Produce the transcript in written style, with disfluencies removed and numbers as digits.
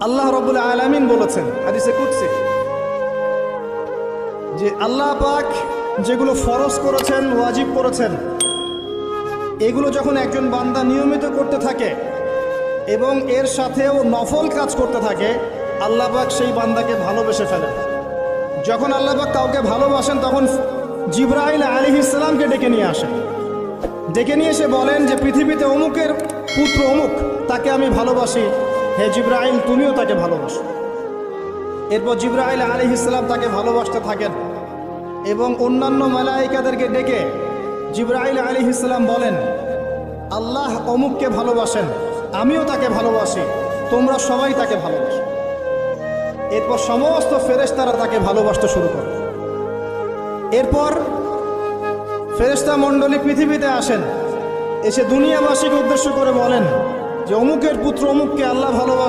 আল্লাহ রাব্বুল আলামিন বলেছেন হাদিসে কুদসি যে আল্লাহ পাক যেগুলো ফরজ করেছেন, ওয়াজিব করেছেন, এগুলো যখন একজন বান্দা নিয়মিত করতে থাকে এবং এর সাথেও নফল কাজ করতে থাকে, আল্লাহ পাক সেই বান্দাকে ভালোবেসে ফেলেন। যখন আল্লাহ পাক কাউকে ভালোবাসেন তখন জিবরাইল আলাইহিস সালামকে ডেকে নিয়ে আসেন। ডেকে নিয়ে এসে বলেন যে পৃথিবীতে অমুকের পুত্র অমুক, তাকে আমি ভালোবাসি, হে জিবরাইল তুমিও তাকে ভালোবাসো। এরপর জিবরাইল আলাইহিস সালাম তাকে ভালোবাসতে থাকেন এবং অন্যান্য মালায়েকাদেরকে ডেকে জিবরাইল আলাইহিস সালাম বলেন, আল্লাহ অমুককে ভালোবাসেন, আমিও তাকে ভালোবাসি, তোমরা সবাই তাকে ভালোবাসো। এরপর সমস্ত ফেরেশতারা তাকে ভালোবাসতে শুরু করে। এরপর ফেরেশতা মণ্ডলী পৃথিবীতে আসেন, এসে দুনিয়াবাসীকে উদ্দেশ্য করে বলেন যে অমুকের পুত্র অমুককে আল্লাহ ভালোবাসেন।